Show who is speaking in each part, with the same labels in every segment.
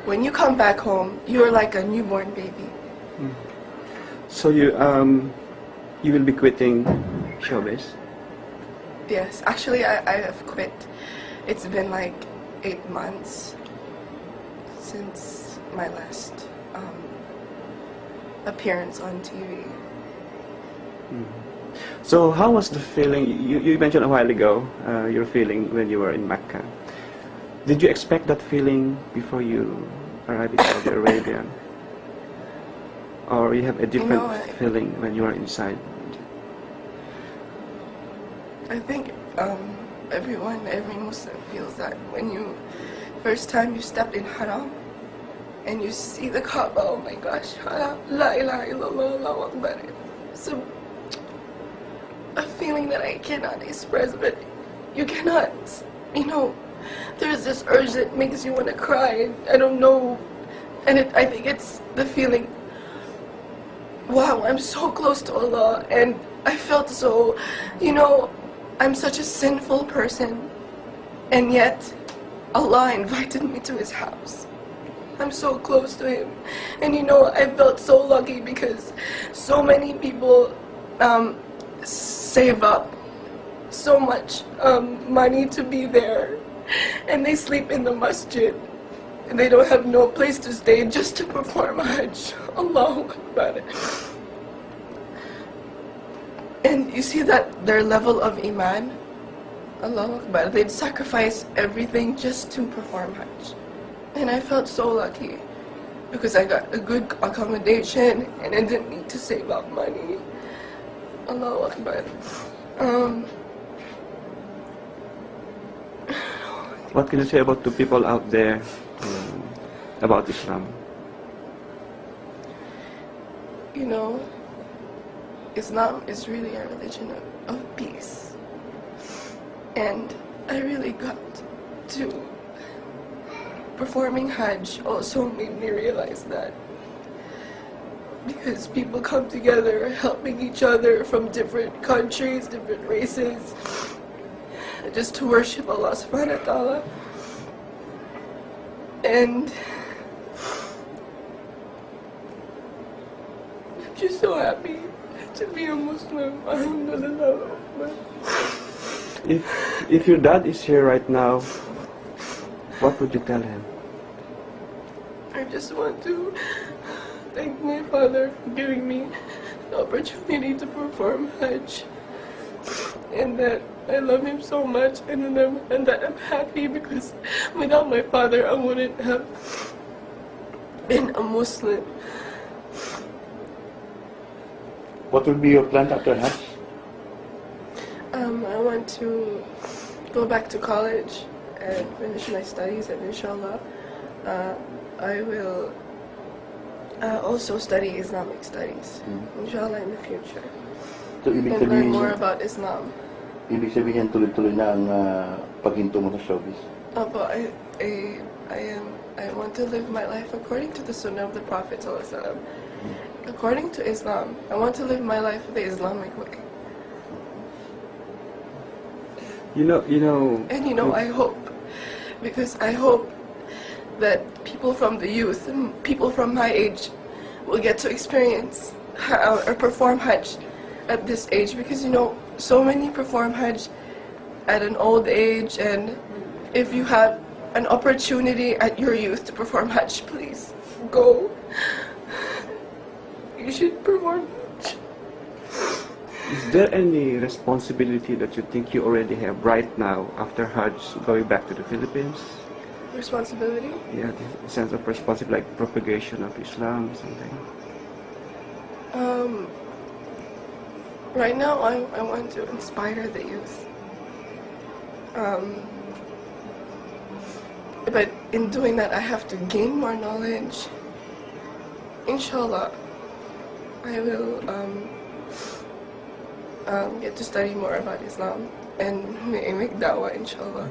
Speaker 1: when you come back home, you're like a newborn baby.
Speaker 2: So you will be quitting Showbiz?
Speaker 1: Yes, actually I have quit. It's been like 8 months since my last appearance on TV.
Speaker 2: So how was the feeling, you mentioned a while ago, your feeling when you were in Mecca. Did you expect that feeling before you arrived in Saudi Arabia? Or you have a different feeling when you are inside?
Speaker 1: I think every Muslim feels that when first time you step in Haram and you see the Kaaba, oh my gosh, Haram, La ilaha illallah, Allahu Akbar. It's a feeling that I cannot express, but you cannot, there's this urge that makes you want to cry. I don't know, and I think it's the feeling, wow, I'm so close to Allah, and I felt so, I'm such a sinful person, and yet Allah invited me to His house. I'm so close to Him, and I felt so lucky because so many people save up so much money to be there, and they sleep in the masjid, and they don't have no place to stay just to perform Hajj. Allahu Akbar. And you see that their level of iman, Allahu Akbar, they'd sacrifice everything just to perform Hajj. And I felt so lucky because I got a good accommodation and I didn't need to save up money. Allahu Akbar.
Speaker 2: What can you say about the people out there about Islam?
Speaker 1: Islam is really a religion of peace. And I really got to performing Hajj also made me realize that. Because people come together helping each other from different countries, different races, just to worship Allah subhanahu wa ta'ala. And I'm just so happy to be a Muslim. Alhamdulillah.
Speaker 2: If your dad is here right now, what would you tell him?
Speaker 1: I just want to thank my father for giving me the opportunity to perform Hajj, and that I love him so much, and that I'm happy because without my father I wouldn't have been a Muslim.
Speaker 3: What will be your plan after Hajj?
Speaker 1: I want to go back to college and finish my studies, and inshallah I will also study Islamic studies, inshallah, in the future,
Speaker 3: So, ibig
Speaker 1: and learn
Speaker 3: sabihin,
Speaker 1: more about Islam.
Speaker 3: ibig sabihin tuloy-tuloy na ang paghinto mo sa showbiz.
Speaker 1: But I want to live my life according to the Sunnah of the Prophet ﷺ. According to Islam, I want to live my life the Islamic way. And I hope, because I hope that people from the youth and people from my age will get to experience or perform Hajj at this age, because so many perform Hajj at an old age, and if you have an opportunity at your youth to perform Hajj, please go. You should perform Hajj.
Speaker 2: Is there any responsibility that you think you already have right now after Hajj, going back to the Philippines?
Speaker 1: Responsibility?
Speaker 2: Yeah, the sense of responsibility, like propagation of Islam, something.
Speaker 1: Right now, I want to inspire the youth. But in doing that, I have to gain more knowledge. Inshallah, I will get to study more about Islam and make da'wah, inshallah.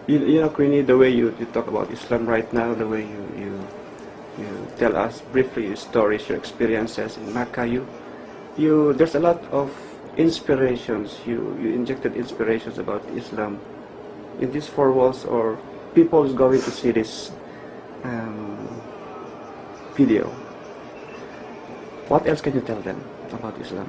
Speaker 2: Queenie, the way you talk about Islam right now, the way you tell us briefly your stories, your experiences in Mecca, there's a lot of inspirations. You injected inspirations about Islam in these four walls, or people is going to see this video. What else can you tell them about Islam?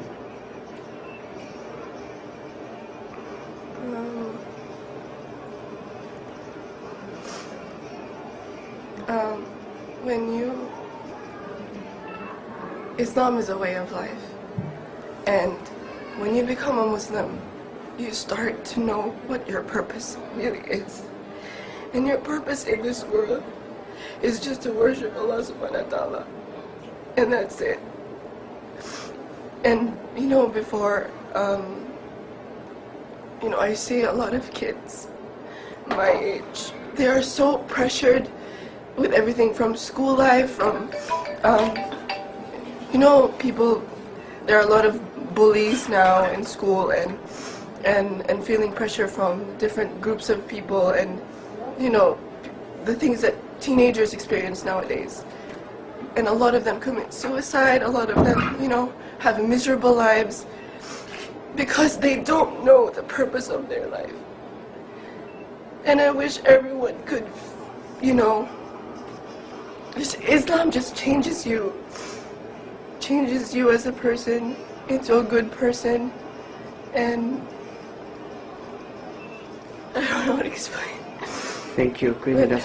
Speaker 1: Islam is a way of life, and when you become a Muslim, you start to know what your purpose really is. And your purpose in this world is just to worship Allah subhanahu wa ta'ala, and that's it. And before, I see a lot of kids my age, they are so pressured with everything from school life, from people, there are a lot of bullies now in school, and feeling pressure from different groups of people, and the things that teenagers experience nowadays. And a lot of them commit suicide, a lot of them, have miserable lives because they don't know the purpose of their life. And I wish everyone could, Islam just changes you as a person into a good person, and I don't know how to explain.
Speaker 2: Thank you, Queenie.